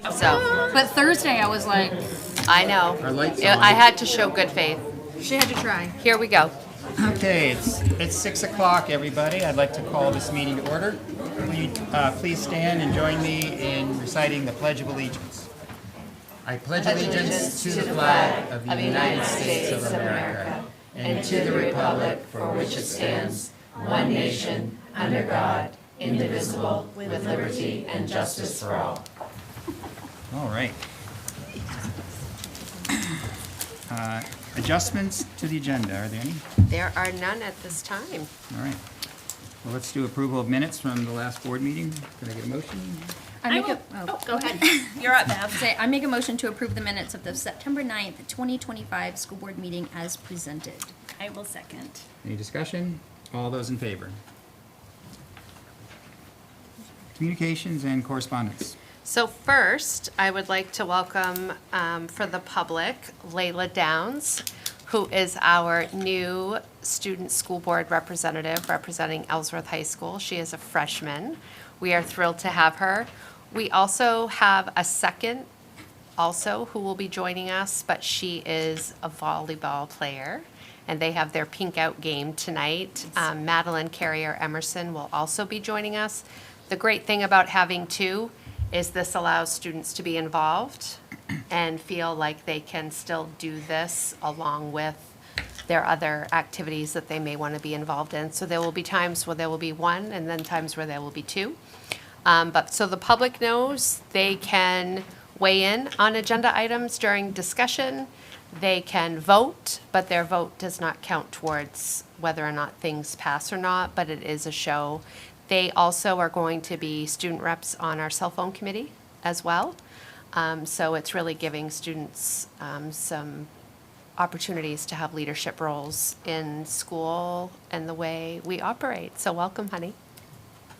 So, But Thursday, I was like, I know. Our lights I on. had to show good faith. she had to try. Here we go. Okay, it's 6 o'clock, everybody. I'd like to call this meeting to order. Will you please stand and join me in reciting the Pledge of Allegiance? I pledge allegiance to the flag of the United States of America and to the republic for which it stands, one nation, under God, indivisible, with liberty and justice for all. All right. Adjustments to the agenda, are there any? There are none at this time. All right. Well, let's do approval of minutes from the last board meeting. Can I get a motion? Go ahead. You're up, Bev. I make a motion to approve the minutes of the September 9th, 2025 school board meeting as presented. I will second. Any discussion? All those in favor? Communications and correspondence. So first, I would like to welcome for the public Layla Downs, who is our new student school board representative representing Ellsworth High School. She is a freshman. We are thrilled to have her. We also have a second also who will be joining us, but she is a volleyball player, and they have their pink out game tonight. Madeline Carrier Emerson will also be joining us. The great thing about having two is this allows students to be involved and feel like they can still do this along with their other activities that they may want to be involved in. So there will be times where there will be one and then times where there will be two. But so the public knows they can weigh in on agenda items during discussion. They can vote, but their vote does not count towards whether or not things pass or not, but it is a show. They also are going to be student reps on our cell phone committee as well. So it's really giving students some opportunities to have leadership roles in school and the way we operate. So welcome, honey.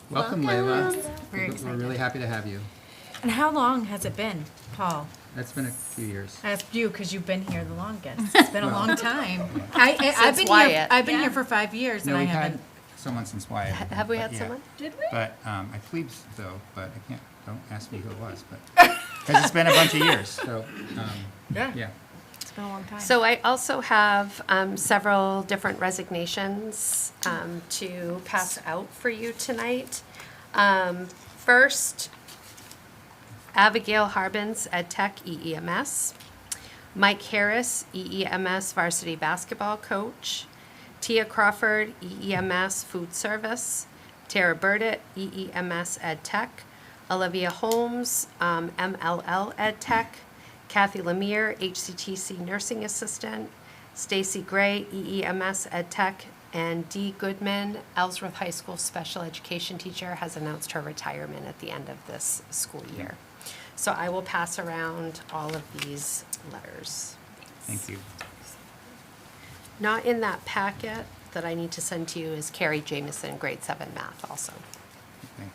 Welcome, Layla. Very We're excited. really happy to have you. And how long has it been, Paul? That's been a few years. I asked you because you've been here the longest. It's been a long time. Since Wyatt. I've been here for 5 years, No, and I we've had haven't. someone since Wyatt. Have we but had yeah. someone? Did we? But I plebes though, but I can't, don't ask me who it was, but, because it's been a bunch of years, so, yeah. It's been a long time. So I also have several different resignations to pass out for you tonight. First, Abigail Harbins, Ed Tech EEMS. Mike Harris, EEMS Varsity Basketball Coach. Tia Crawford, EEMS Food Service. Tara Burdett, EEMS Ed Tech. Olivia Holmes, MLL Ed Tech. Kathy Lemire, HCTC Nursing Assistant. Stacy Gray, EEMS Ed Tech. And Dee Goodman, Ellsworth High School Special Education Teacher, has announced her retirement at the end of this school year. So I will pass around all of these letters. Thank you. Not in that packet that I need to send to you is Carrie Jamieson, grade 7 math also. Okay.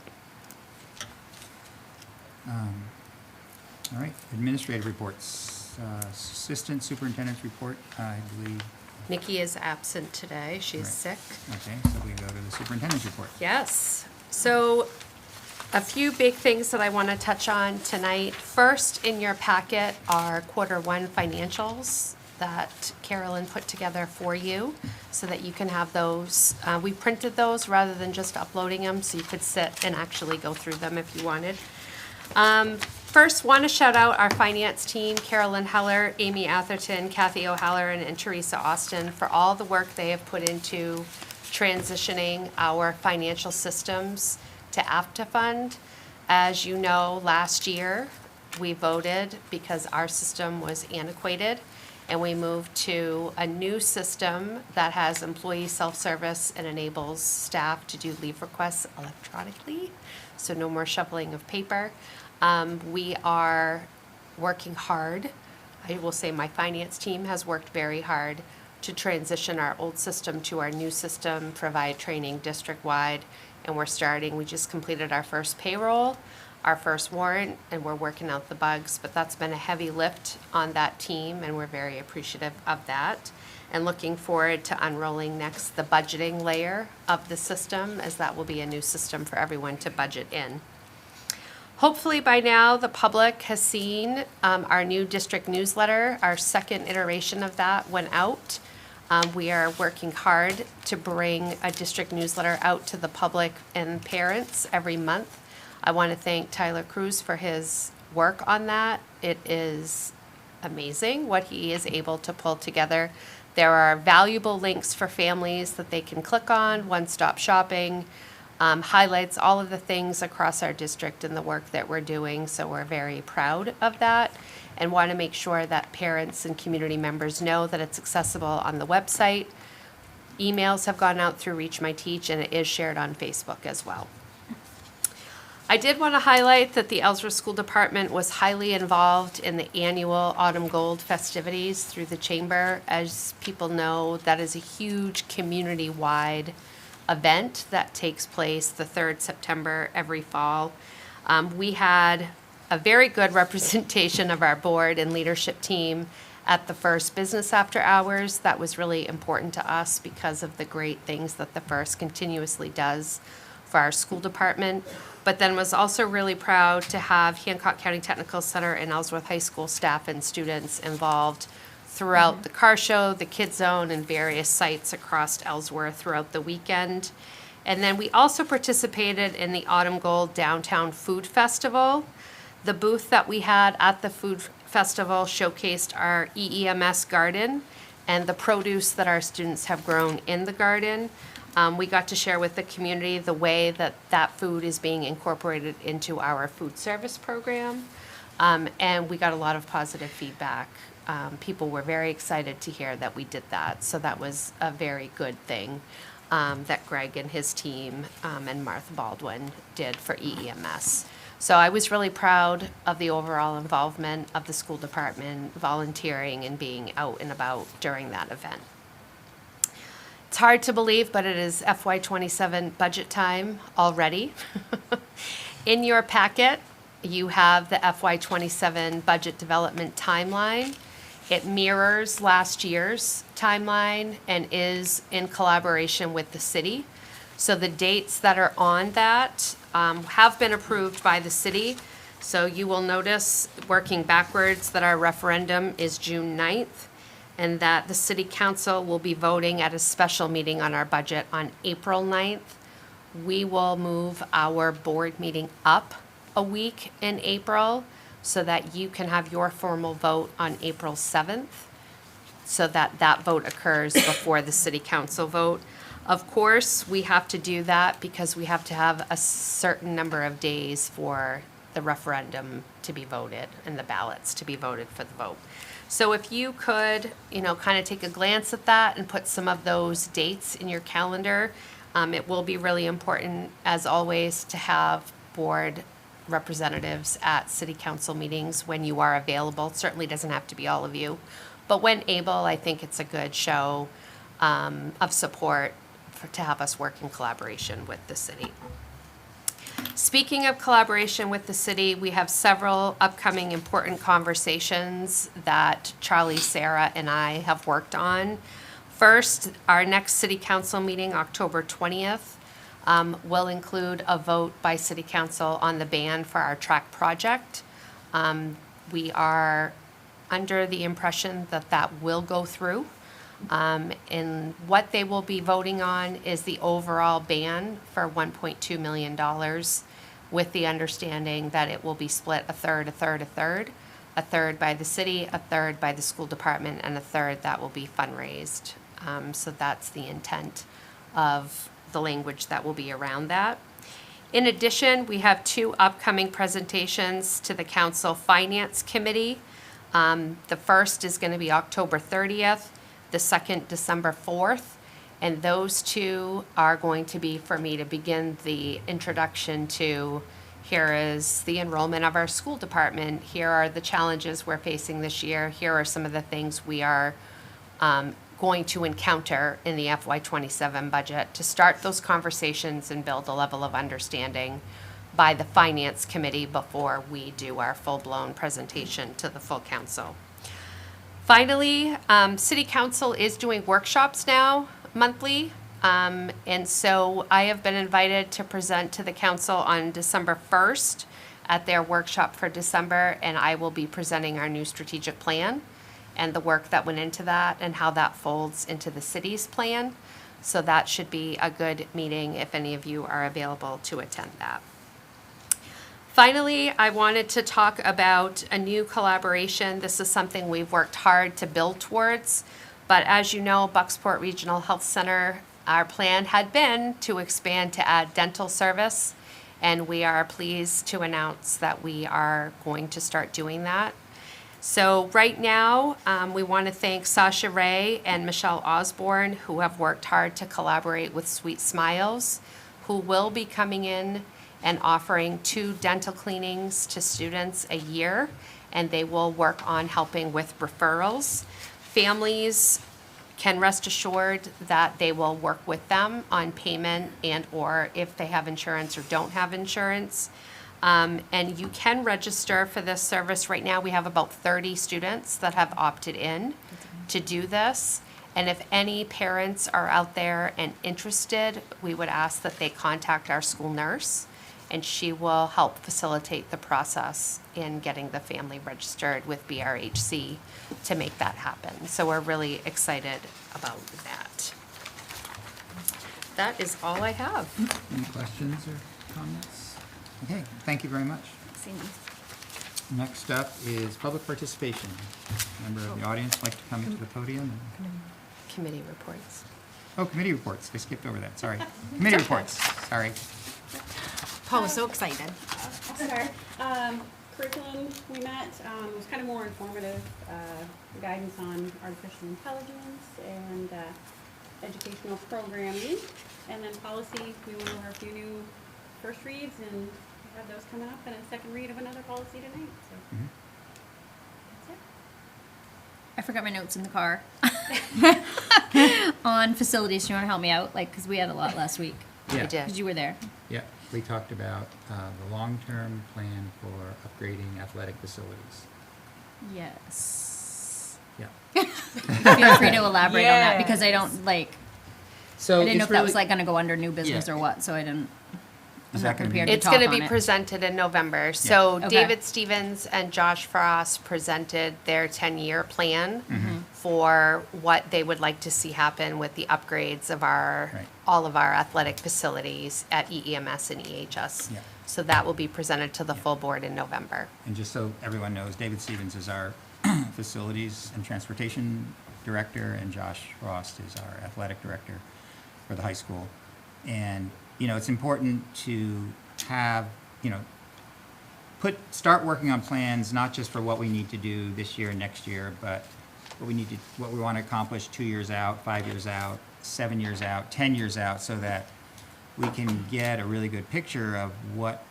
All right, administrative reports. Assistant superintendent's report, I believe. Nikki is absent today. She's Right. sick. Okay, so we go to the superintendent's report. Yes. So a few big things that I want to touch on tonight. First, in your packet are Q1 financials that Carolyn put together for you so that you can have those. We printed those rather than just uploading them, so you could sit and actually go through them if you wanted. First, want to shout out our finance team, Carolyn Heller, Amy Atherton, Kathy O'Halloran, and Teresa Austin for all the work they have put into transitioning our financial systems to AptaFund. As you know, last year, we voted because our system was antiquated, and we moved to a new system that has employee self-service and enables staff to do leave requests electronically, so no more shuffling of paper. We are working hard. I will say my finance team has worked very hard to transition our old system to our new system, provide training district-wide, and we just completed our first payroll, our first warrant, and we're working out the bugs, but that's been a heavy lift on that team, and we're very appreciative of that. And looking forward to unrolling next the budgeting layer of the system, as that will be a new system for everyone to budget in. Hopefully by now, the public has seen our new district newsletter. Our second iteration of that went out. We are working hard to bring a district newsletter out to the public and parents every month. I want to thank Tyler Cruz for his work on that. It is amazing what he is able to pull together. There are valuable links for families that they can click on, one-stop shopping, highlights all of the things across our district and the work that we're doing, so we're very proud of that and want to make sure that parents and community members know that it's accessible on the website. Emails have gone out through Reach My Teach, and it is shared on Facebook as well. I did want to highlight that the Ellsworth School Department was highly involved in the annual Autumn Gold festivities through the Chamber. As people know, that is a huge community-wide event that takes place the 3rd September every fall. We had a very good representation of our board and leadership team at the First Business After Hours. That was really important to us because of the great things that the First continuously does for our school department, but then was also really proud to have Hancock County Technical Center and Ellsworth High School staff and students involved throughout the car show, the Kid Zone, and various sites across Ellsworth throughout the weekend. And then we also participated in the Autumn Gold Downtown Food Festival. The booth that we had at the food festival showcased our EEMS garden and the produce that our students have grown in the garden. We got to share with the community the way that that food is being incorporated into our food service program. And we got a lot of positive feedback. People were very excited to hear that we did that. So that was a very good thing that Greg and his team and Martha Baldwin did for EEMS. So I was really proud of the overall involvement of the school department, volunteering and being out and about during that event. It's hard to believe, but it is FY27 budget time already. In your packet, you have the FY27 budget development timeline. It mirrors last year's timeline and is in collaboration with the city. So the dates that are on that have been approved by the city. So you will notice, working backwards, that our referendum is June 9th. And that the city council will be voting at a special meeting on our budget on April 9th. We will move our board meeting up a week in April so that you can have your formal vote on April 7th, so that that vote occurs before the city council vote. Of course, we have to do that because we have to have a certain number of days for the referendum to be voted and the ballots to be voted for the vote. So if you could, kind of take a glance at that and put some of those dates in your calendar, it will be really important, as always, to have board representatives at city council meetings when you are available. It certainly doesn't have to be all of you, but when able, I think it's a good show of support to have us work in collaboration with the city. Speaking of collaboration with the city, we have several upcoming important conversations that Charlie, Sarah, and I have worked on. First, our next city council meeting, October 20th, will include a vote by city council on the ban for our track project. We are under the impression that that will go through. And what they will be voting on is the overall ban for $1.2 million, with the understanding that it will be split a third by the city, a third by the school department, and a third that will be fundraised. So that's the intent of the language that will be around that. In addition, we have 2 upcoming presentations to the Council Finance Committee. The first is going to be October 30th. The second, December 4th, and those 2 are going to be for me to begin the introduction to, here is the enrollment of our school department, here are the challenges we're facing this year, here are some of the things we are going to encounter in the FY27 budget, to start those conversations and build a level of understanding by the Finance Committee before we do our full-blown presentation to the full council. Finally, City Council is doing workshops now monthly, and so I have been invited to present to the council on December 1st at their workshop for December, and I will be presenting our new strategic plan and the work that went into that and how that folds into the city's plan. So that should be a good meeting if any of you are available to attend that. Finally, I wanted to talk about a new collaboration. This is something we've worked hard to build towards. But as you know, Bucksport Regional Health Center, our plan had been to expand to add dental service. And we are pleased to announce that we are going to start doing that. So right now, we want to thank Sasha Ray and Michelle Osborne, who have worked hard to collaborate with Sweet Smiles, who will be coming in and offering 2 dental cleanings to students a year, and they will work on helping with referrals. Families can rest assured that they will work with them on payment and or if they have insurance or don't have insurance. And you can register for this service. Right now, we have about 30 students that have opted in to do this. And if any parents are out there and interested, we would ask that they contact our school nurse, and she will help facilitate the process in getting the family registered with BRHC to make that happen. So we're really excited about that. That is all I have. Any questions or comments? Okay, thank you very much. Cindy. Next up is public participation. Member of the audience like to come to the podium? Committee reports. Oh, committee reports. I skipped over that, sorry. Committee reports, sorry. Paul was so excited. Sorry. Curriculum we met was kind of more informative, guidance on artificial intelligence and educational programming. And then policy, we went over a few new first reads and we have those coming up and a second read of another policy tonight. So that's it. I forgot my notes in the car. On facilities, do you want to help me out? Like, because we had a lot last week. Yeah. I did. Because you were there. Yeah, we talked about the long-term plan for upgrading athletic facilities. Yes. Yeah. Feel free to elaborate on that because I don't like. So I didn't know it's if that was really- like going to go under new business Yeah. or what, so I didn't. Is I'm that not gonna be- prepared to It's talk going to on be it. presented in November. So Okay. David Stevens and Josh Frost presented their 10-year plan Mm-hmm. for what they would like to see happen with the upgrades of our, Right. all of our athletic facilities at EEMS and EHS. Yeah. So that will be presented to the Yeah. full board in November. And just so everyone knows, David Stevens is our Facilities and Transportation Director, and Josh Frost is our Athletic Director for the high school. And, it's important to have, start working on plans, not just for what we need to do this year and next year, but what we want to accomplish 2 years out, 5 years out, 7 years out, 10 years out, so that we can get a really good picture of what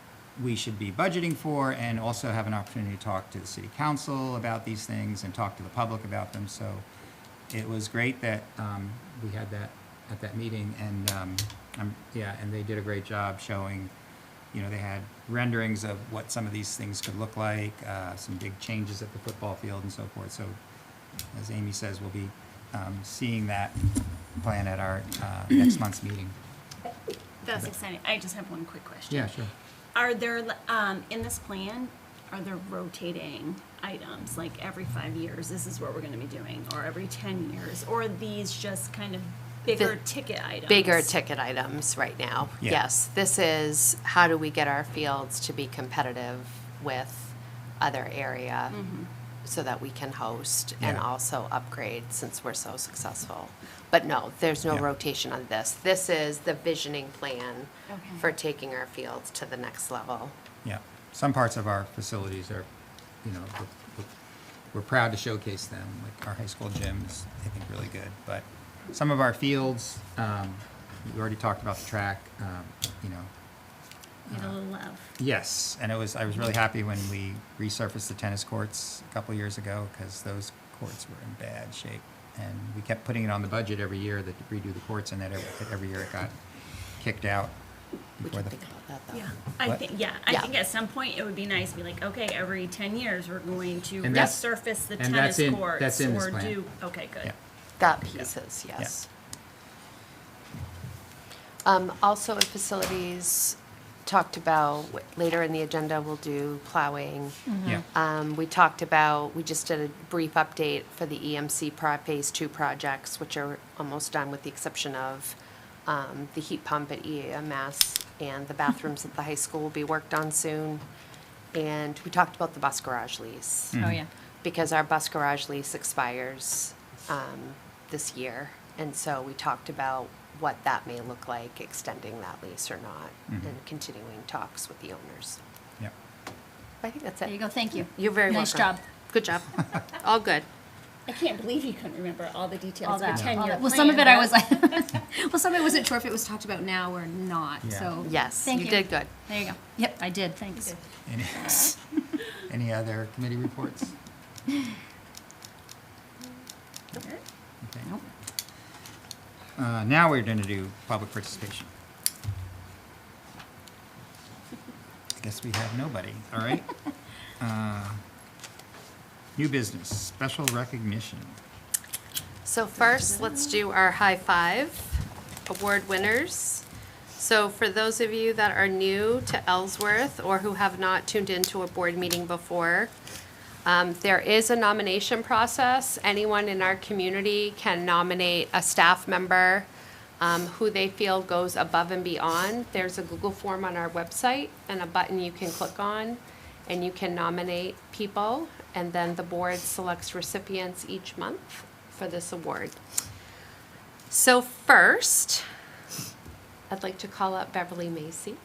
we should be budgeting for, and also have an opportunity to talk to the city council about these things and talk to the public about them. So it was great that we had that at that meeting, and and they did a great job showing, they had renderings of what some of these things could look like, some big changes at the football field and so forth. So as Amy says, we'll be seeing that plan at our next month's meeting. That's exciting. I just have one quick question. Yeah, sure. Are there, in this plan, are there rotating items, like every 5 years, this is what we're gonna be doing, or every 10 years? Or are these just kind of bigger ticket items? Bigger ticket items right now. Yeah. Yes, this is how do we get our fields to be competitive with other area so that we can host and Yeah. also upgrade since we're so successful. But no, there's no Yeah. rotation on this. This is the visioning plan Okay. for taking our fields to the next level. Yeah, some parts of our facilities are, we're proud to showcase them, like our high school gym is, I think, really good. But some of our fields, we already talked about the track, Need a little love. yes, and I was really happy when we resurfaced the tennis courts a couple years ago, because those courts were in bad shape. And we kept putting it on the budget every year to redo the courts, and then every year it got kicked out. We before can the- think about that though. Yeah, I What? think, Yeah. at some point it would be nice to be like, okay, every 10 years, we're going to And that's- resurface the and tennis that's in- courts. that's in this or plan. do, okay, good. Yeah. That pieces, yes. Also in facilities, talked about, later in the agenda, we'll do plowing. Yeah. We talked about, we just did a brief update for the EMC Phase 2 projects, which are almost done with the exception of the heat pump at EMS, and the bathrooms at the high school will be worked on soon. And we talked about the bus garage lease. Oh, yeah. Because our bus garage lease expires this year. And so we talked about what that may look like, extending that lease or not, and continuing talks with the owners. Yeah. I think that's There you it. go, thank you. You're very Nice welcome. job. Good job. All good. I can't believe you couldn't remember all the details All of a that. 10-year Well, some of it plan, I was but- like, well, some of it wasn't sure if it was talked about now or not, Yeah. so. Yes, Thank you did good. There you go. Yep, I did, thanks. Any, any other committee reports? Okay. Nope. Now we're going to do public participation. I guess we have nobody, all right? New business, special recognition. So first, let's do our high five award winners. So for those of you that are new to Ellsworth or who have not tuned into a board meeting before, there is a nomination process. Anyone in our community can nominate a staff member who they feel goes above and beyond. There's a Google form on our website and a button you can click on, and you can nominate people, and then the board selects recipients each month for this award. So first, I'd like to call up Beverly Macy.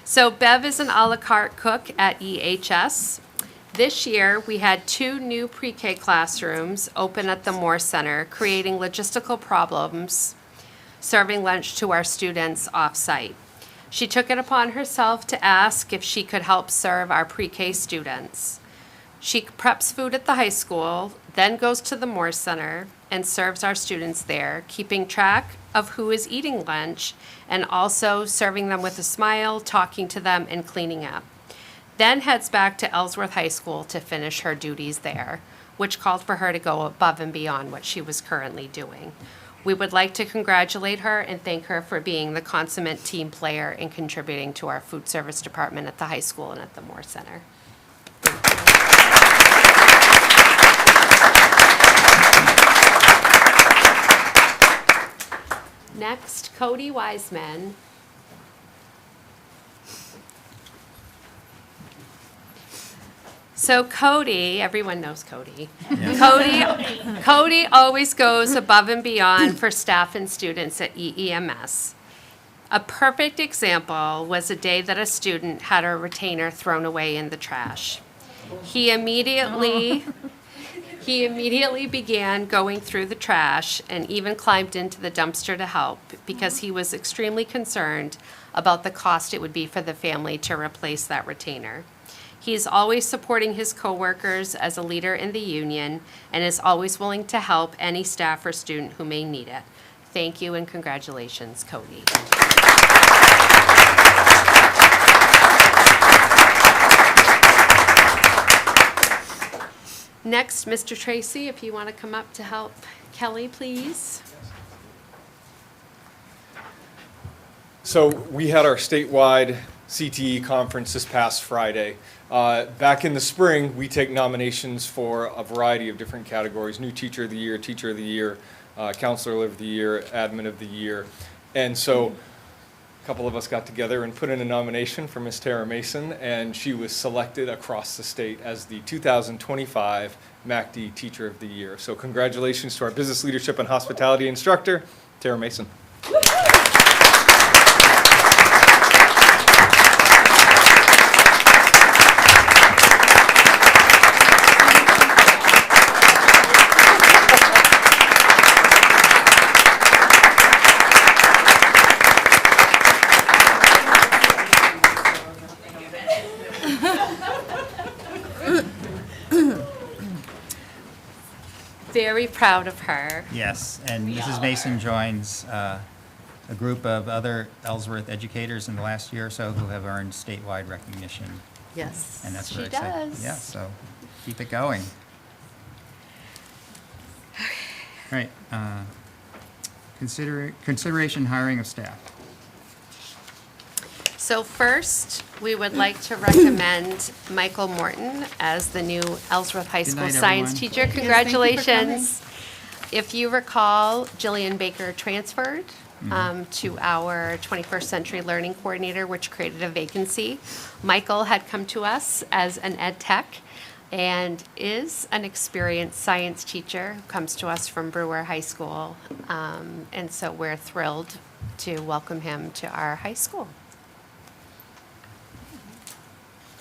So Bev is an a la carte cook at EHS. This year, we had 2 new pre-K classrooms open at the Moore Center, creating logistical problems serving lunch to our students off-site. She took it upon herself to ask if she could help serve our pre-K students. She preps food at the high school, then goes to the Moore Center and serves our students there, keeping track of who is eating lunch and also serving them with a smile, talking to them, and cleaning up. Then heads back to Ellsworth High School to finish her duties there, which called for her to go above and beyond what she was currently doing. We would like to congratulate her and thank her for being the consummate team player and contributing to our food service department at the high school and at the Moore Center. Next, Cody Wiseman. So Cody, everyone knows Cody. Cody always goes above and beyond for staff and students at EEMS. A perfect example was a day that a student had a retainer thrown away in the trash. He immediately began going through the trash and even climbed into the dumpster to help because he was extremely concerned about the cost it would be for the family to replace that retainer. He's always supporting his coworkers as a leader in the union and is always willing to help any staff or student who may need it. Thank you and congratulations, Cody. Next, Mr. Tracy, if you want to come up to help Kelly, please. So we had our statewide CTE conference this past Friday. Back in the spring, we take nominations for a variety of different categories: new teacher of the year, counselor of the year, admin of the year. And so a couple of us got together and put in a nomination for Miss Tara Mason, and she was selected across the state as the 2025 MACD Teacher of the Year. So congratulations to our business leadership and hospitality instructor, Tara Mason. Very proud of her. Yes, and Mrs. Mason joins a group of other Ellsworth educators in the last year or so who have earned statewide recognition, Yes, and that's she very exciting. does. Yeah, so keep it going. All right, Consideration hiring of staff. So first, we would like to recommend Michael Morton as the new Ellsworth High School night, science everyone. teacher. Thank you for Congratulations. If you recall, Jillian Baker transferred to our 21st Century Learning Coordinator, which created a vacancy. Michael had come to us as an ed tech and is an experienced science teacher who comes to us from Brewer High School. And so we're thrilled to welcome him to our high school.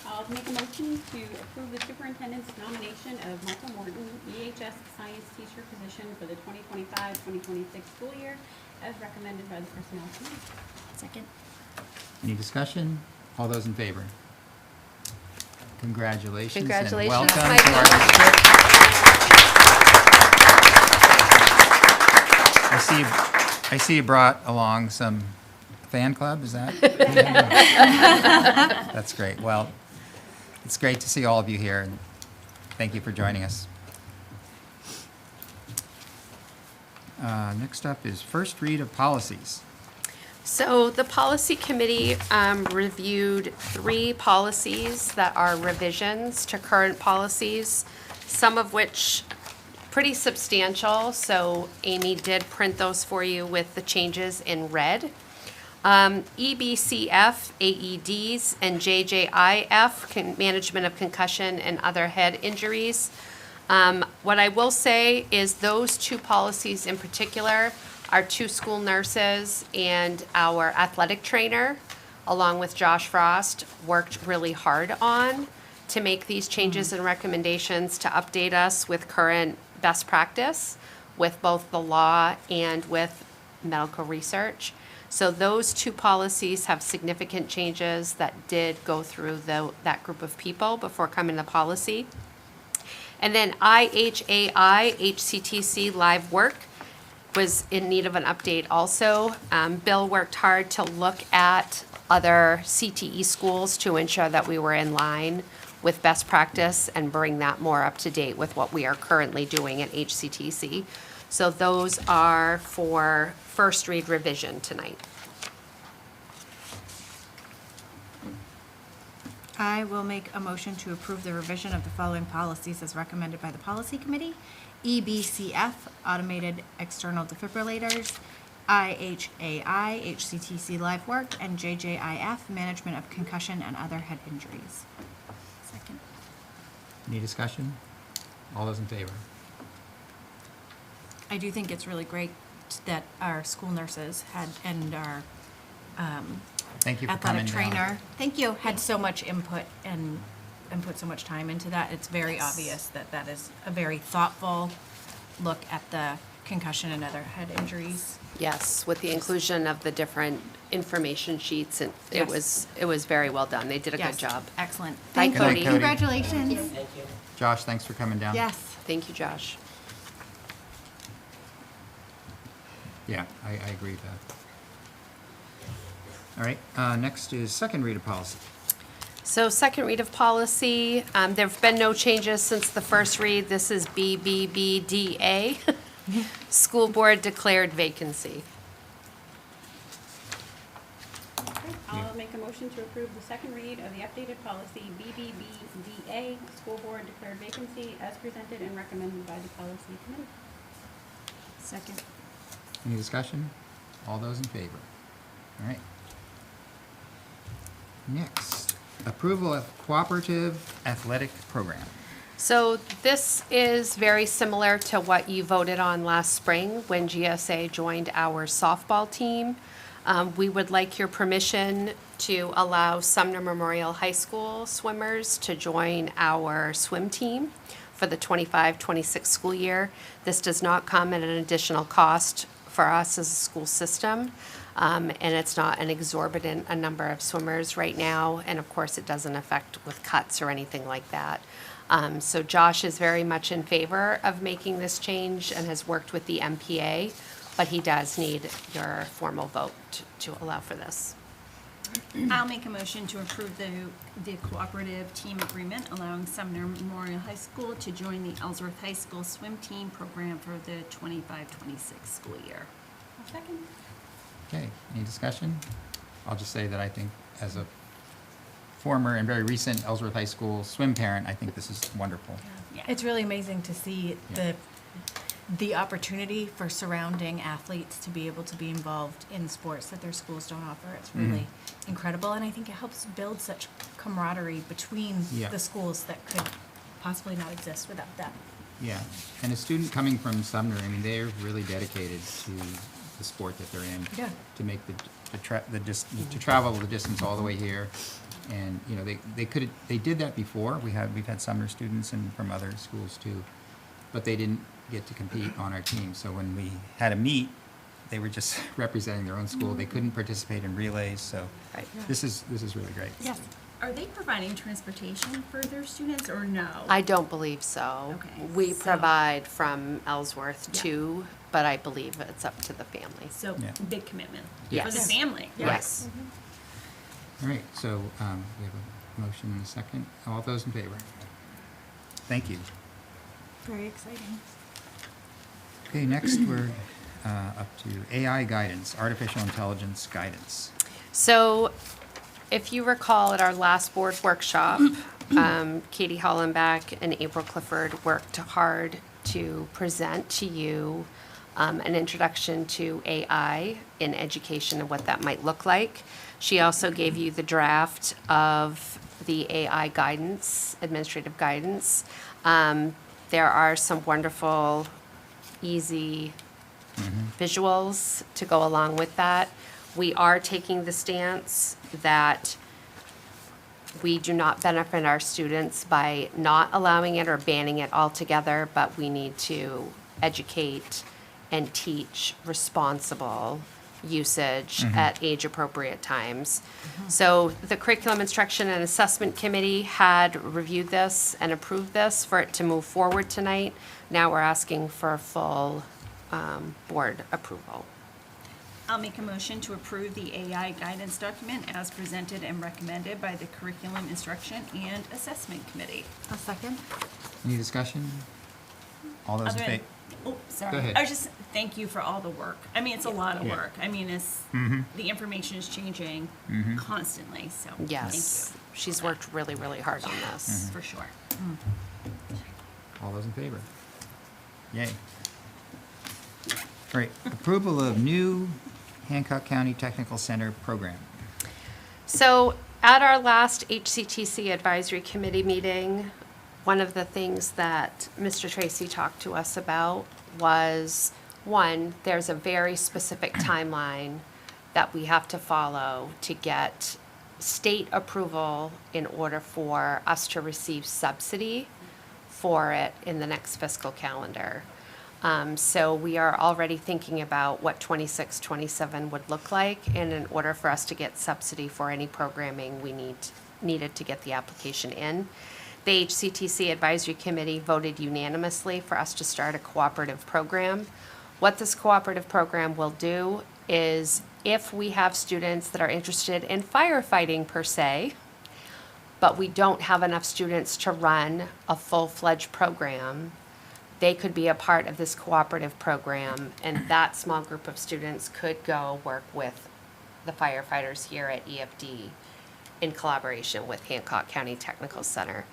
I'll make a motion to approve the superintendent's nomination of Michael Morton, EHS science teacher position for the 2025-2026 school year, as recommended by the Personnel Committee. Second. Any discussion? All those in favor? Congratulations. Congratulations, And welcome Michael. to our district. I see you brought along some fan club, is that? That's great. Well, it's great to see all of you here, and thank you for joining us. Next up is first read of policies. So the policy committee reviewed 3 policies that are revisions to current policies, some of which pretty substantial. So Amy did print those for you with the changes in red. EBCF, AEDs, and JJIF, management of concussion and other head injuries. What I will say is those 2 policies in particular, our 2 school nurses and our athletic trainer, along with Josh Frost, worked really hard on to make these changes and recommendations to update us with current best practice, with both the law and with medical research. So those 2 policies have significant changes that did go through that group of people before coming to policy. And then IHAI, HCTC live work, was in need of an update also. Bill worked hard to look at other CTE schools to ensure that we were in line with best practice and bring that more up to date with what we are currently doing at HCTC. So those are for first read revision tonight. I will make a motion to approve the revision of the following policies as recommended by the Policy Committee. EBCF, automated external defibrillators, IHAI, HCTC live work, and JJIF, management of concussion and other head injuries. Second. Any discussion? All those in favor? I do think it's really great that our school nurses had, and our Thank you for coming athletic down. trainer, thank you, had so much input and put so much time into that. It's very obvious that that is a very thoughtful look at the concussion and other head injuries. Yes, with the inclusion of the different information sheets, and it Yes. was very well done. They did a Yes, good job. Excellent. Hi, Thank you. Cody. Cody. Congratulations. Josh, thanks for coming down. Yes. Thank you, Josh. Yeah, I agree with that. All right, next is second read of policy. So second read of policy, there have been no changes since the first read. This is BBBDA, school board declared vacancy. I'll make a motion to approve the second read of the updated policy BBBDA, school board declared vacancy, as presented and recommended by the Policy Committee. Second. Any discussion? All those in favor? All right. Next, approval of cooperative athletic program. So this is very similar to what you voted on last spring when GSA joined our softball team. We would like your permission to allow Sumner Memorial High School swimmers to join our swim team for the 25-26 school year. This does not come at an additional cost for us as a school system. And it's not an exorbitant a number of swimmers right now, and of course, it doesn't affect with cuts or anything like that. So Josh is very much in favor of making this change and has worked with the MPA, but he does need your formal vote to allow for this. I'll make a motion to approve the cooperative team agreement allowing Sumner Memorial High School to join the Ellsworth High School swim team program for the 25-26 school year. I'll second. Okay, any discussion? I'll just say that I think as a former and very recent Ellsworth High School swim parent, I think this is wonderful. Yeah. It's really amazing to see the opportunity for surrounding athletes to be able to be involved in sports that their schools don't offer. It's really incredible, and I think it helps build such camaraderie between Yeah. the schools that could possibly not exist without that. Yeah, and a student coming from Sumner, I mean, they're really dedicated to the sport that they're in. Yeah. To make to travel the distance all the way here, and you know they did that before. We've had Sumner students and from other schools too, but they didn't get to compete on our team. So when we had a meet, they were just representing their own school. They couldn't participate in relays. So Right. this is really great. Yes. Are they providing transportation for their students or no? I don't believe so. Okay, We so- provide from Ellsworth Yeah. too, but I believe it's up to the family. So Yeah. big commitment for the Yes. family. Yes. All right. So we have a motion and a second. All those in favor? Thank you. Very exciting. Okay, next we're up to AI guidance, artificial intelligence guidance. So if you recall at our last board workshop, Katie Hollenbach and April Clifford worked hard to present to you an introduction to AI in education and what that might look like. She also gave you the draft of the AI guidance, administrative guidance. There are some wonderful, easy visuals to go along with that. We are taking the stance that we do not benefit our students by not allowing it or banning it altogether, but we need to educate and teach responsible usage at age-appropriate times. So the Curriculum Instruction and Assessment Committee had reviewed this and approved this for it to move forward tonight. Now we're asking for full board approval. I'll make a motion to approve the AI guidance document as presented and recommended by the Curriculum Instruction and Assessment Committee. A second? Any discussion? All those in Other favor? than- Oh, sorry. Go ahead. I was just, thank you for all the work. I mean, it's a lot of Yeah. work. I mean, it's, the information is changing constantly, so thank Yes, you. she's worked really, really hard on this. For sure. All those in favor? Yay. All right, approval of new Hancock County Technical Center program. So at our last HCTC Advisory Committee meeting, one of the things that Mr. Tracy talked to us about was, one, there's a very specific timeline that we have to follow to get state approval in order for us to receive subsidy for it in the next fiscal calendar. So we are already thinking about what 26, 27 would look like, and in order for us to get subsidy for any programming, we needed to get the application in. The HCTC Advisory Committee voted unanimously for us to start a cooperative program. What this cooperative program will do is, if we have students that are interested in firefighting per se, but we don't have enough students to run a full-fledged program, they could be a part of this cooperative program, and that small group of students could go work with the firefighters here at EFD in collaboration with Hancock County Technical Center.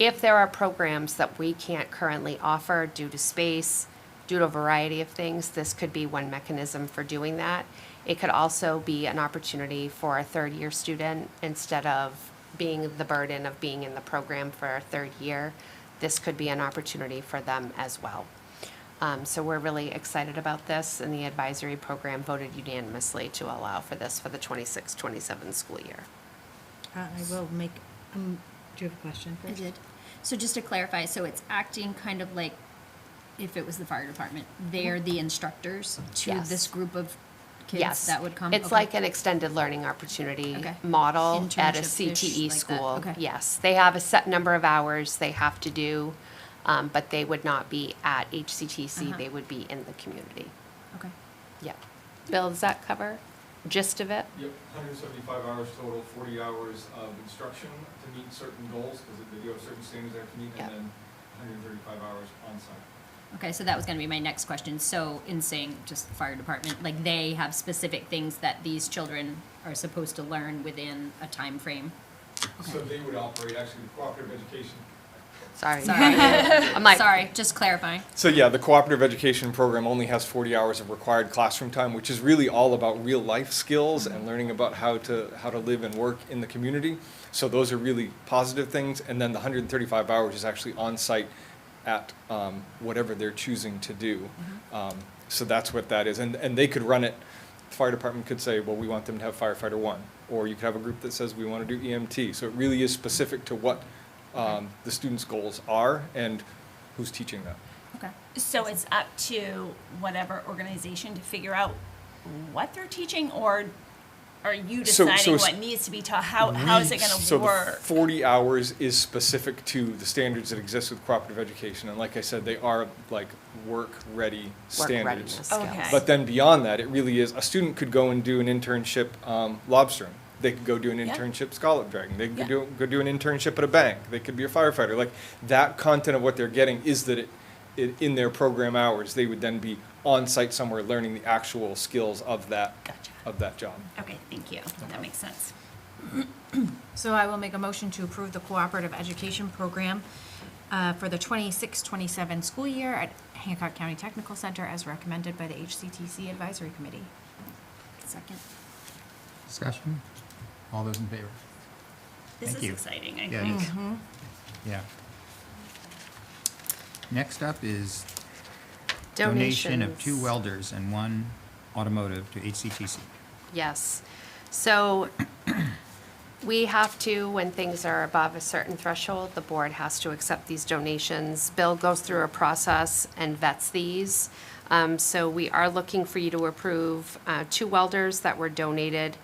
If there are programs that we can't currently offer due to space, due to a variety of things, this could be one mechanism for doing that. It could also be an opportunity for a third-year student, instead of being the burden of being in the program for a third year, this could be an opportunity for them as well. So we're really excited about this, and the advisory program voted unanimously to allow for this for the 26-27 school year. I will make, do you have a question I first? did. So just to clarify, so it's acting kind of like if it was the fire department, they're the instructors to Yes. this group of kids Yes. that would come? It's Okay. like an extended learning opportunity Okay. model at a Internship-ish CTE like that. school. Okay. Yes, they have a set number of hours they have to do, but they would not be at HCTC, Uh-huh. they would be in the community. Okay. Yeah. Bill, does that cover gist of it? Yep, 175 hours total, 40 hours of instruction to meet certain goals, because they do have certain standards they have to meet, Yep. and then 135 hours on site. Okay, so that was gonna be my next question. So in saying just fire department, like they have specific things that these children are supposed to learn within a time frame. So they would operate actually with cooperative education. Sorry. Sorry. I'm like, Sorry, just clarifying. So yeah, the cooperative education program only has 40 hours of required classroom time, which is really all about real life skills and learning about how to live and work in the community. So those are really positive things. And then the 135 hours is actually on site at whatever they're choosing to do. So that's what that is. And they could run it, the fire department could say, well, we want them to have firefighter 1. Or you could have a group that says we want to do EMT. So it really is specific to what the students' goals are and who's teaching that. Okay. So it's up to whatever organization to figure out what they're teaching, or are you So deciding it's- what needs to be taught? How is it So gonna the work? 40 hours is specific to the standards that exist with cooperative education. And like I said, they are like work-ready work standards. readiness skills. Okay. But then beyond that, it really is, a student could go and do an internship lobstering. They could go do an Yeah. internship scallop dragging. They could Yeah. go do an internship at a bank. They could be a firefighter. Like, that content of what they're getting is that in their program hours, they would then be on-site somewhere learning the actual skills of that, Gotcha. of that job. Okay, thank you. That makes sense. So I will make a motion to approve the cooperative education program for the 26-27 school year at Hancock County Technical Center as recommended by the HCTC Advisory Committee. Second. Discussion? All those in favor? This Thank is you. exciting, I Yeah, think. it is. Yeah. Next up is donation of 2 Donations. welders and 1 automotive to HCTC. Yes. So we have to, when things are above a certain threshold, the board has to accept these donations. Bill goes through a process and vets these. So we are looking for you to approve 2 welders that were donated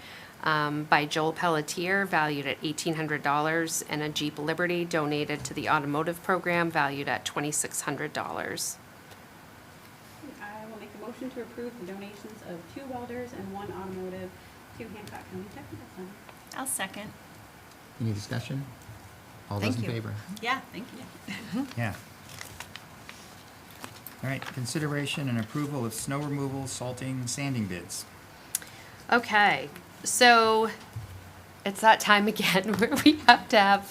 by Joel Pelletier, valued at $1,800, and a Jeep Liberty donated to the automotive program, valued at $2,600. I will make a motion to approve the donations of 2 welders and 1 automotive to Hancock County Technical Center. I'll second. Any discussion? All those in Thank you. favor? Yeah, thank you. Yeah. All right, consideration and approval of snow removal, salting, sanding bids. Okay, so it's that time again where we have to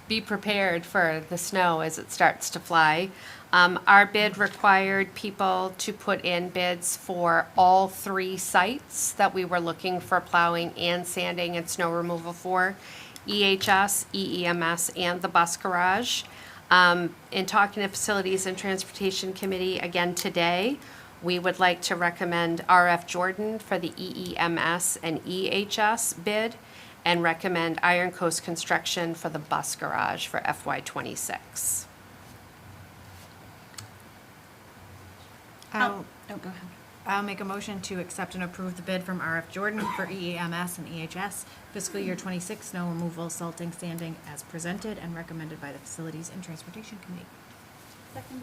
be prepared for the snow as it starts to fly. Our bid required people to put in bids for all 3 sites that we were looking for plowing and sanding and snow removal for, EHS, EEMS, and the bus garage. In talking to Facilities and Transportation Committee again today, we would like to recommend RF Jordan for the EEMS and EHS bid, and recommend Iron Coast Construction for the bus garage for FY '26. I'll Oh, go ahead. I'll make a motion to accept and approve the bid from RF Jordan for EEMS and EHS fiscal year 26 snow removal, salting, sanding as presented and recommended by the Facilities and Transportation Committee. Second.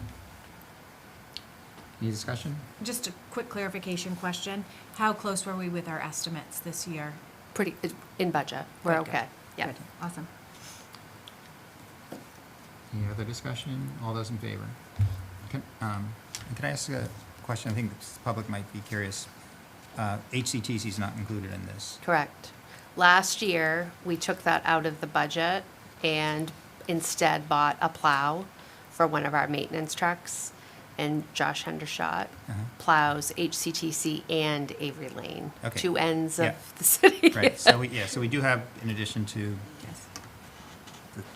Any discussion? Just a quick clarification question. How close were we with our estimates this year? Pretty, in budget, we're Good, good. okay, yeah. Good. Awesome. Any other discussion? All those in favor? Can I ask a question? I think the public might be curious. HCTC is not included in this. Correct. Last year, we took that out of the budget and instead bought a plow for one of our maintenance trucks. And Josh Hendershot plows HCTC and Avery Lane, Okay. 2 ends Yeah. of the city. Right, so we do have, in addition to Yes.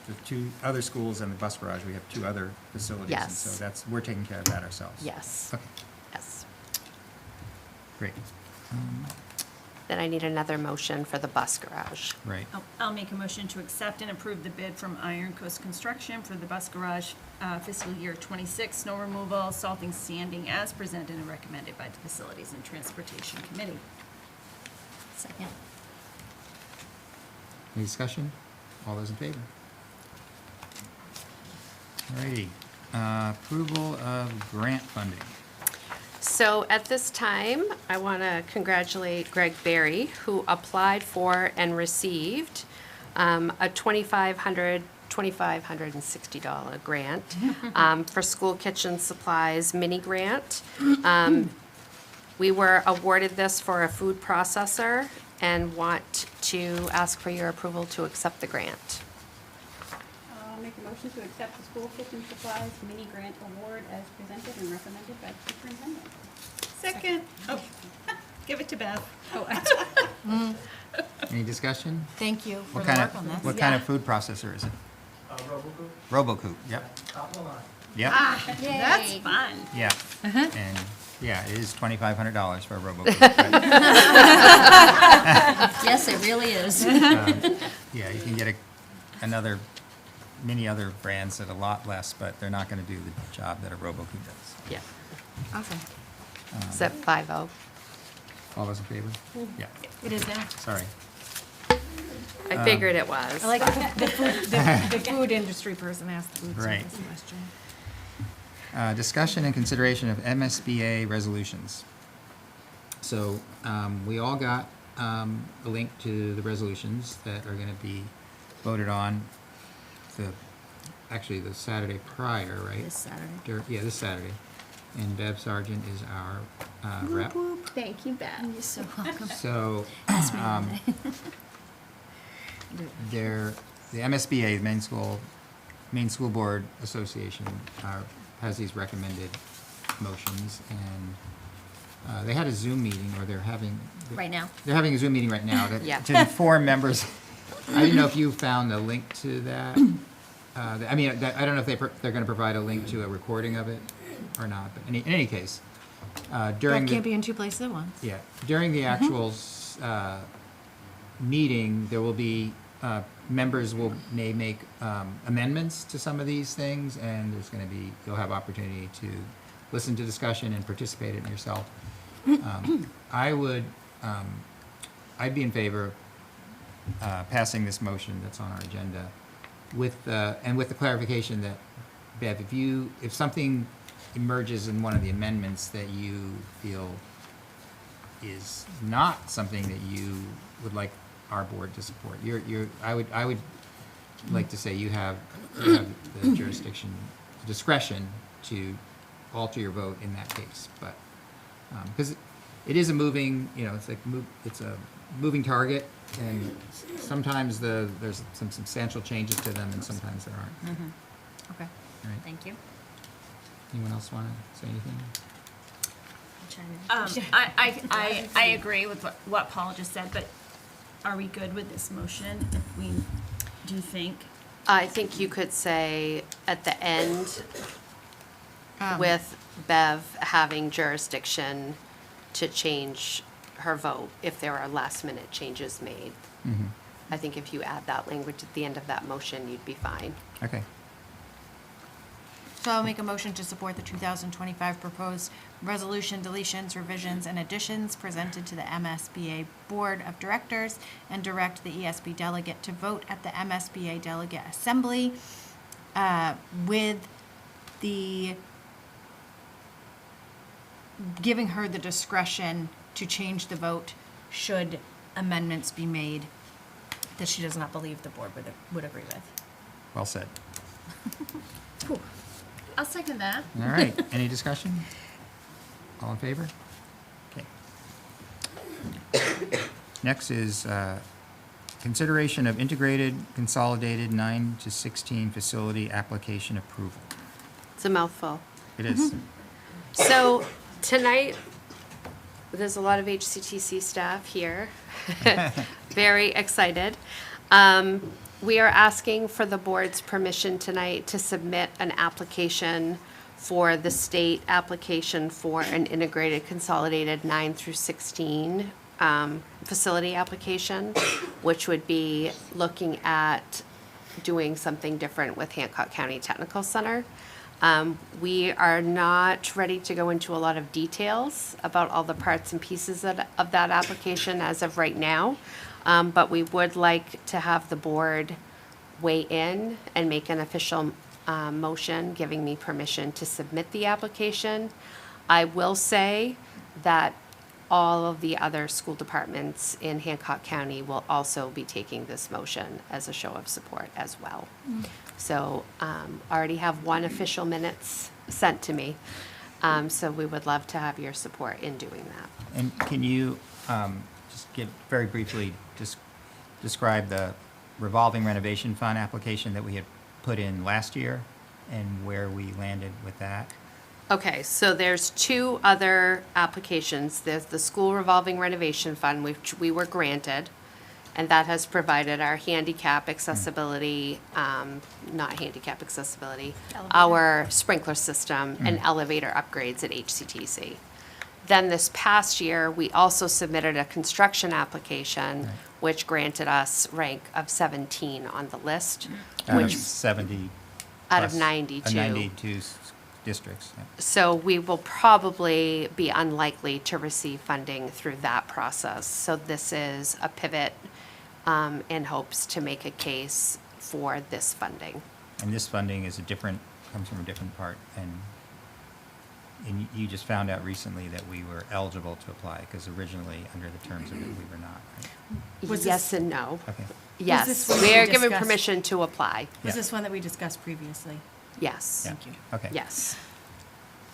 the 2 other schools and the bus garage, we have 2 other facilities. And Yes. so we're taking care of that ourselves. Yes, Okay, yes. great. Then I need another motion for the bus garage. Right. I'll make a motion to accept and approve the bid from Iron Coast Construction for the bus garage fiscal year 26 snow removal, salting, sanding as presented and recommended by the Facilities and Transportation Committee. Second. Any discussion? All those in favor? All righty. Approval of grant funding. So at this time, I want to congratulate Greg Berry, who applied for and received a $2,500 $2,560 grant for school kitchen supplies mini grant. We were awarded this for a food processor and want to ask for your approval to accept the grant. I'll make a motion to accept the school kitchen supplies mini grant award as presented and recommended by the superintendent. Second. Oh, give it to Bev. Any discussion? Thank you for What the kind work on of, this. what kind of food processor is it? RoboCoop, yep. Yep, That's fun. yeah. And, yeah, it is $2,500 for a RoboCoop. Yes, it really is. Yeah, you can get many other brands at a lot less, but they're not gonna do the job that a RoboCoop does. Yeah. Awesome. Is that 5-0? All those in favor? Yeah, It is now. sorry. I figured it was. I like the food industry person asked the food Right. service question. Discussion and consideration of MSBA resolutions. So, we all got, a link to the resolutions that are gonna be voted on actually the Saturday prior, right? This Saturday. Yeah, this Saturday. And Bev Sargent is our, rep. Thank you, Beth. You're so welcome. So, Ask me the MSBA, the Maine School Board Association, has these recommended motions, and they had a Zoom meeting, or they're having. Right now. They're having a Zoom meeting right now Yeah. to inform members. I didn't know if you found a link to that. I mean, I don't know if they're gonna provide a link to a recording of it or not, but in any case, during That the. can't be in two places at once. Yeah, during the actual meeting, there will be, members may make amendments to some of these things, and there's gonna be, you'll have opportunity to listen to discussion and participate in it yourself. I'd be in favor of passing this motion that's on our agenda with the clarification that, Bev, if something emerges in one of the amendments that you feel is not something that you would like our board to support, I would like to say you have the jurisdiction, discretion to alter your vote in that case, but, because it is a moving, it's a moving target, and sometimes there's some substantial changes to them, and sometimes there aren't. Okay. All right. Thank you. Anyone else want to say anything? I agree with what Paul just said, but are we good with this motion? Do you think? I think you could say at the end, Um, with Bev having jurisdiction to change her vote if there are last-minute changes made. Mm-hmm. I think if you add that language at the end of that motion, you'd be fine. Okay. So I'll make a motion to support the 2025 proposed resolution deletions, revisions, and additions presented to the MSBA Board of Directors, and direct the ESB delegate to vote at the MSBA Delegate Assembly with the giving her the discretion to change the vote should amendments be made that she does not believe the board would agree with. Well said. I'll second that. All right. Any discussion? All in favor? Okay. Next is consideration of integrated consolidated 9 to 16 facility application approval. It's a mouthful. It is. So tonight, there's a lot of HCTC staff here, very excited. We are asking for the board's permission tonight to submit an application for the state application for an integrated consolidated 9 through 16 facility application, which would be looking at doing something different with Hancock County Technical Center. We are not ready to go into a lot of details about all the parts and pieces of that application as of right now, but we would like to have the board weigh in and make an official motion giving me permission to submit the application. I will say that all of the other school departments in Hancock County will also be taking this motion as a show of support as well. So already have one official minutes sent to me. So we would love to have your support in doing that. And can you just give, very briefly, just describe the revolving renovation fund application that we had put in last year and where we landed with that? Okay, so there's two other applications. There's the school revolving renovation fund, which we were granted, and that has provided our handicap accessibility, not handicap accessibility, our sprinkler system and elevator upgrades at HCTC. Then this past year, we also submitted a construction application, which granted us rank of 17 on the list, Out of which 70. out of plus 92. 92 districts. Yeah. So we will probably be unlikely to receive funding through that process. So this is a pivot in hopes to make a case for this funding. And this funding is comes from a different part, and you just found out recently that we were eligible to apply, because originally, under the terms of it, we were not, right? Was Yes this- and no. Okay. Yes, this one we we are given discussed? permission to apply. Was Yeah. this one that we discussed previously? Yes. Yeah. Thank you. Okay. Yes.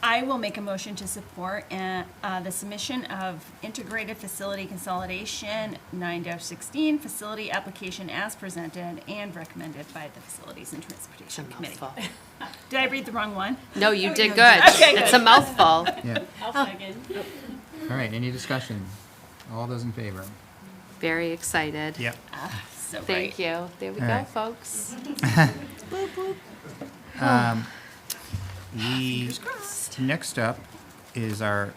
I will make a motion to support the submission of integrated facility consolidation 9-16 facility application as presented and recommended by the Facilities and It's a Transportation Committee. mouthful. Did I read the wrong one? No, you did no, good. you Okay, It's good. a mouthful. Yeah. I'll second. All right, any discussion? All those in favor? Very excited. Yep. So Thank right. you. There we All go, right. folks. Next up is our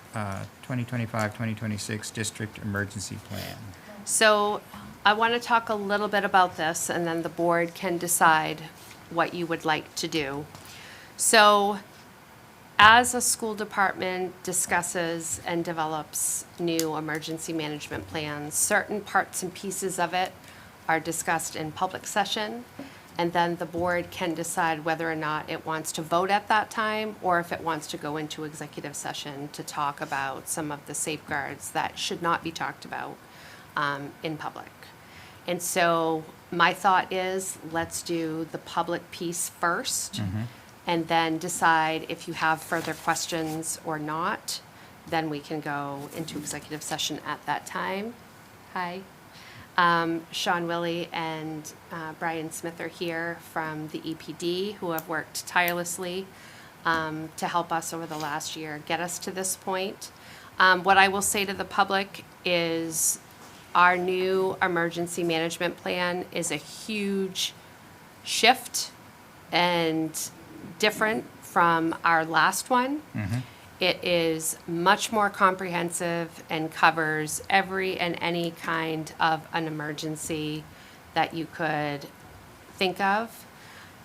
2025-2026 district emergency plan. So I want to talk a little bit about this, and then the board can decide what you would like to do. So as a school department discusses and develops new emergency management plans, certain parts and pieces of it are discussed in public session, and then the board can decide whether or not it wants to vote at that time, or if it wants to go into executive session to talk about some of the safeguards that should not be talked about in public. And so my thought is, let's do the public piece first, and then decide if you have further questions or not. Then we can go into executive session at that time. Hi. Sean Willie and Brian Smith are here from the EPD, who have worked tirelessly to help us over the last year get us to this point. What I will say to the public is our new emergency management plan is a huge shift and different from our last one. It is much more comprehensive and covers every and any kind of an emergency that you could think of.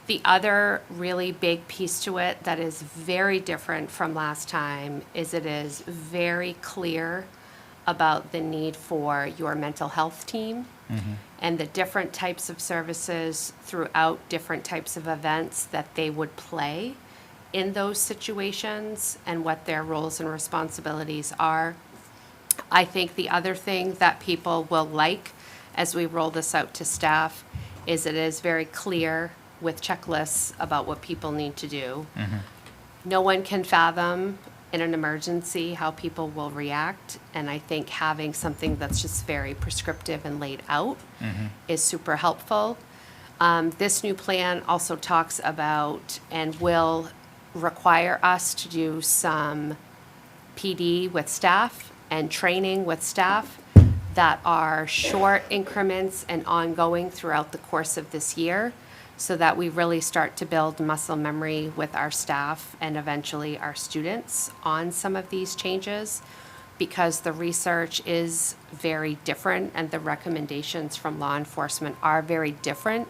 The other really big piece to it that is very different from last time is it is very clear about the need for your mental health team and the different types of services throughout different types of events that they would play in those situations and what their roles and responsibilities are. I think the other thing that people will like as we roll this out to staff is it is very clear with checklists about what people need to do. No one can fathom in an emergency how people will react, and I think having something that's just very prescriptive and laid out is super helpful. This new plan also talks about and will require us to do some PD with staff and training with staff that are short increments and ongoing throughout the course of this year, so that we really start to build muscle memory with our staff and eventually our students on some of these changes, because the research is very different and the recommendations from law enforcement are very different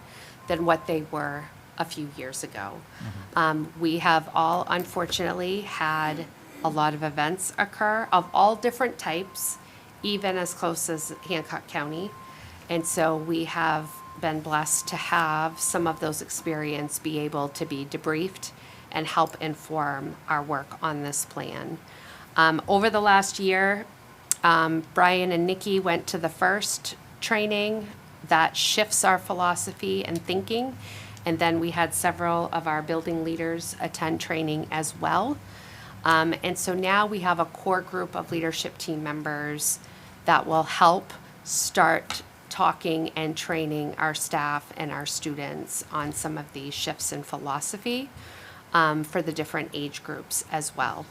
than what they were a few years ago. We have all unfortunately had a lot of events occur of all different types, even as close as Hancock County. And so we have been blessed to have some of those experiences be able to be debriefed and help inform our work on this plan. Over the last year, Brian and Nikki went to the first training that shifts our philosophy and thinking. And then we had several of our building leaders attend training as well. And so now we have a core group of leadership team members that will help start talking and training our staff and our students on some of these shifts in philosophy for the different age groups as well.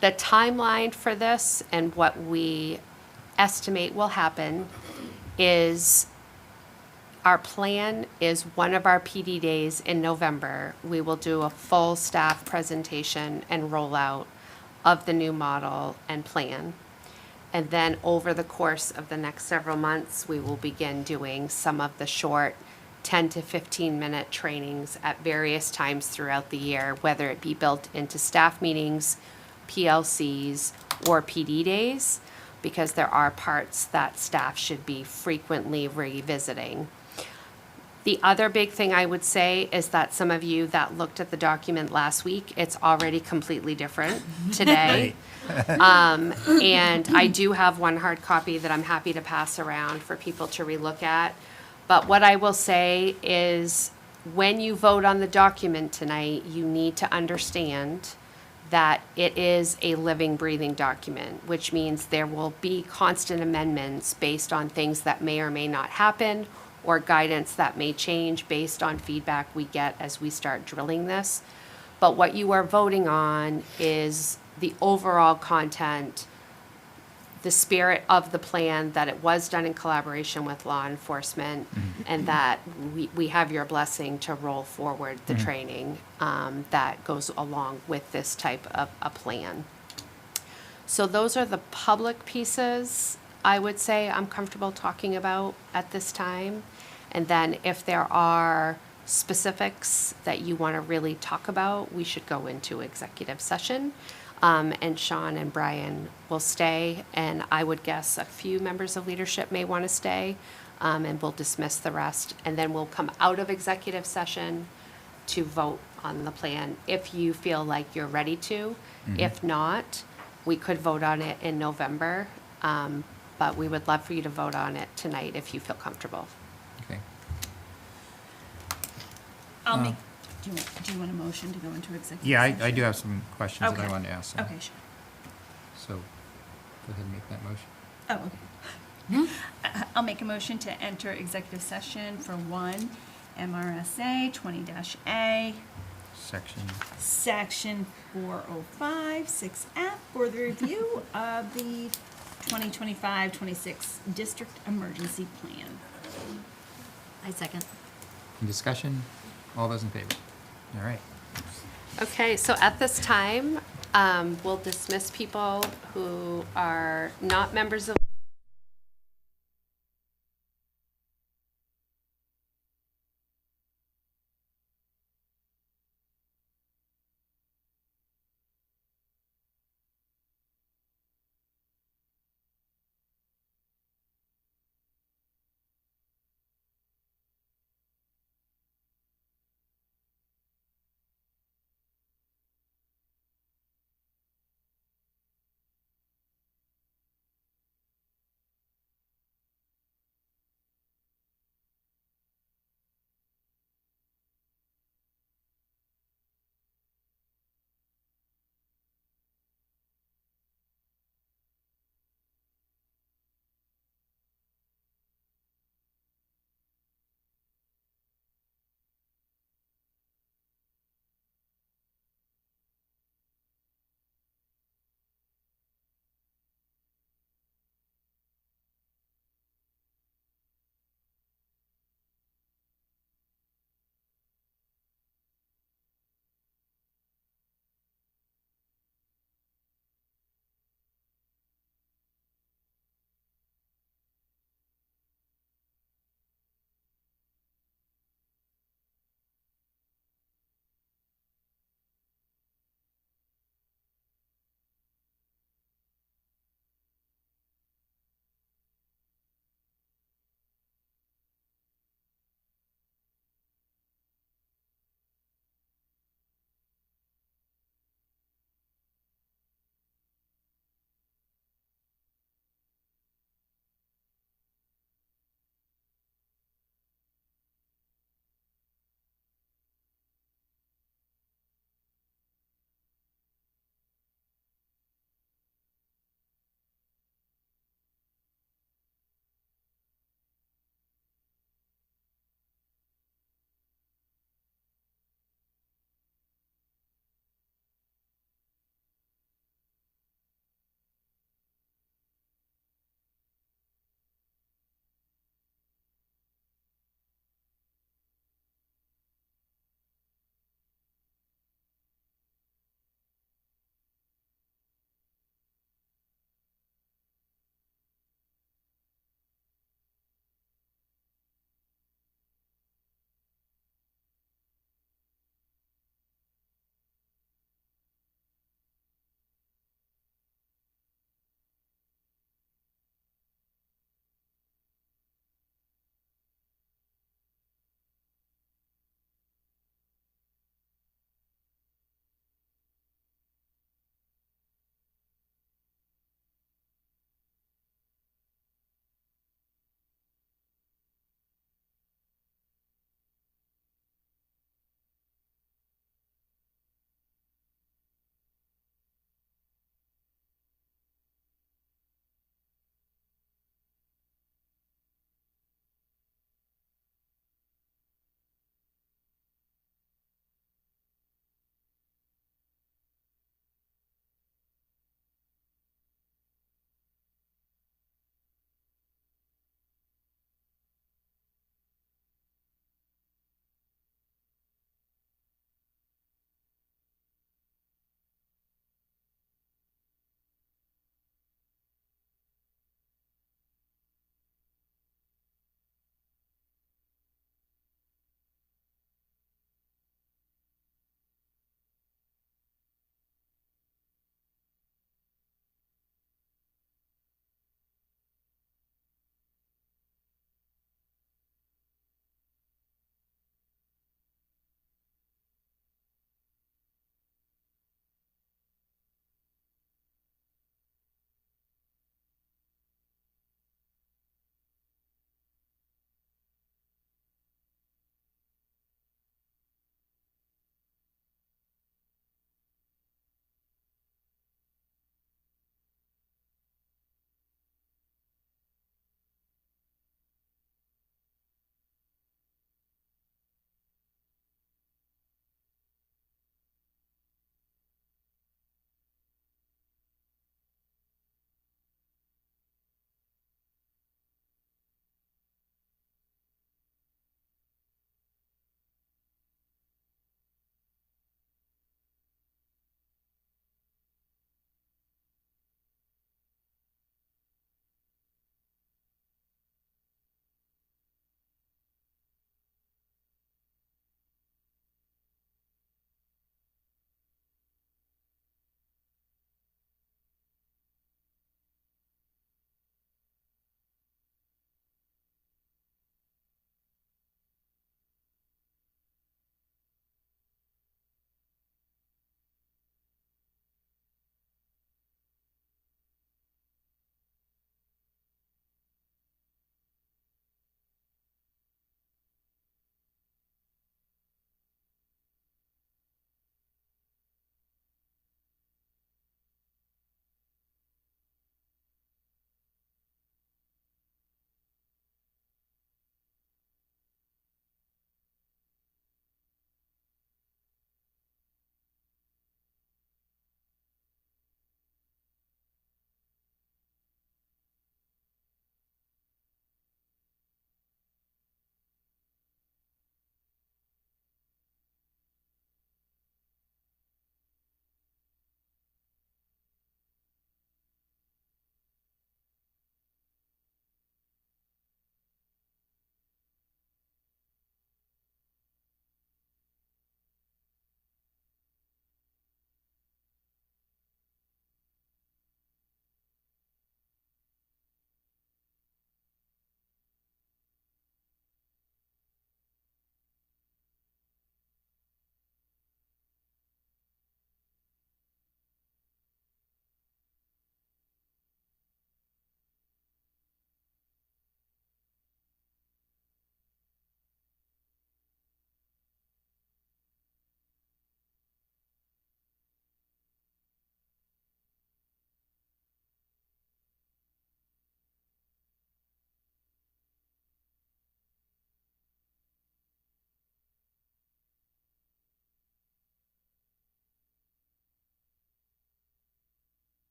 The timeline for this and what we estimate will happen is our plan is one of our PD days in November, we will do a full staff presentation and rollout of the new model and plan. And then over the course of the next several months, we will begin doing some of the short 10 to 15 minute trainings at various times throughout the year, whether it be built into staff meetings, PLCs, or PD days, because there are parts that staff should be frequently revisiting. The other big thing I would say is that some of you that looked at the document last week, it's already completely different today. And I do have one hard copy that I'm happy to pass around for people to relook at. But what I will say is when you vote on the document tonight, you need to understand that it is a living, breathing document, which means there will be constant amendments based on things that may or may not happen or guidance that may change based on feedback we get as we start drilling this. But what you are voting on is the overall content, the spirit of the plan, that it was done in collaboration with law enforcement, and that we have your blessing to roll forward the training that goes along with this type of a plan. So those are the public pieces I would say I'm comfortable talking about at this time. And then if there are specifics that you want to really talk about, we should go into executive session. And Sean and Brian will stay, and I would guess a few members of leadership may want to stay, and we'll dismiss the rest. And then we'll come out of executive session to vote on the plan if you feel like you're ready to. If not, we could vote on it in November, but we would love for you to vote on it tonight if you feel comfortable. Okay. I'll make, do you want a motion to go into executive Yeah, session? I do have some questions that I Okay. wanted to ask. Okay, sure. So, go ahead and make that motion. Oh, okay. I'll make a motion to enter executive session for 1 MRSA 20-A, Section 405, 6F, for the review of the 2025-26 District Emergency Plan. I second. Any discussion? All those in favor? All right. Okay, so at this time, we'll dismiss people who are not members of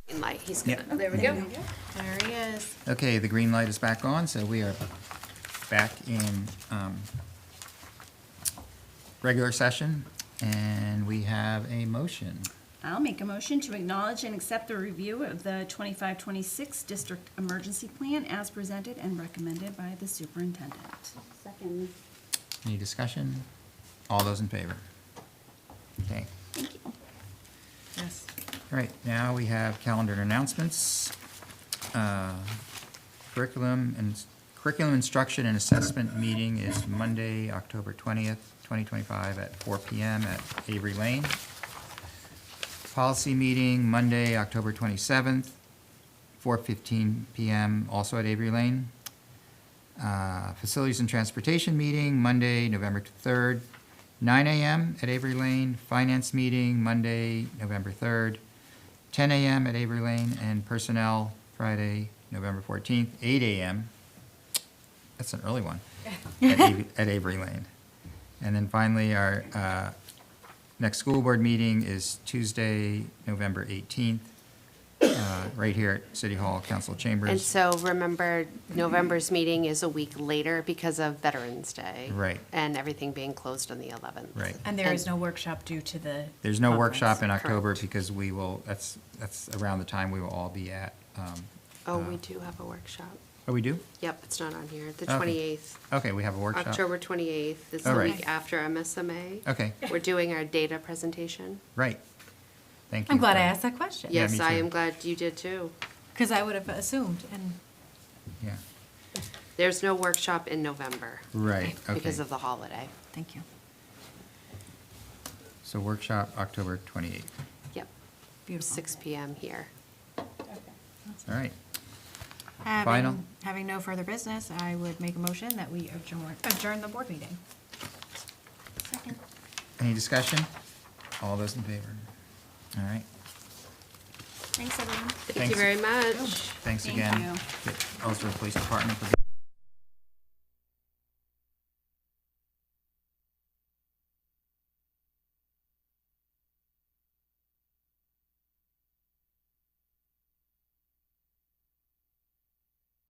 Green light, he's Yeah. gonna, there we go. There he is. Okay, the green light is back on, so we are back in regular session, and we have a motion. I'll make a motion to acknowledge and accept the review of the 25-26 district emergency plan as presented and recommended by the superintendent. Second. Any discussion? All those in favor? Okay. Thank you. Yes. All right, now we have calendar and announcements. Curriculum instruction and assessment meeting is Monday, October 20th, 2025 at 4 PM at Avery Lane. Policy meeting, Monday, October 27th, 4:15 PM, also at Avery Lane. Facilities and transportation meeting, Monday, November 3rd, 9 AM at Avery Lane. Finance meeting, Monday, November 3rd, 10 AM at Avery Lane. And personnel, Friday, November 14th, 8 AM. That's an early one, at Avery Lane. And then finally, our next school board meeting is Tuesday, November 18th, right here at City Hall Council And Chambers. so remember, November's meeting is a week later because of Veterans Day. Right. And everything being closed on the 11th. Right. And there is no workshop due to the. There's no conference. workshop in October Correct. because we will, that's around the time we will all be at. Oh, we do have a workshop. Oh, we do? Yep, it's not on here, the Okay. 28th. Okay, we have a workshop. October 28th is All the right. week after MSMA. Okay, We're doing our data presentation. right. Thank you. I'm glad for- I asked that question. Yeah, Yes, me I too. am glad you did too. Because I would have assumed, and Yeah, There's no workshop in November right, okay. because of the holiday. thank you. So workshop, October 28th. Yep, Beautiful. 6 PM here. All right. Final. Having no further business, I would make a motion that we adjourn the board meeting. Second. Any discussion? All those in favor? All right. Thanks, everyone. Thank Thanks. you very much. Thanks Thank again. you. to Ellsworth Police Department for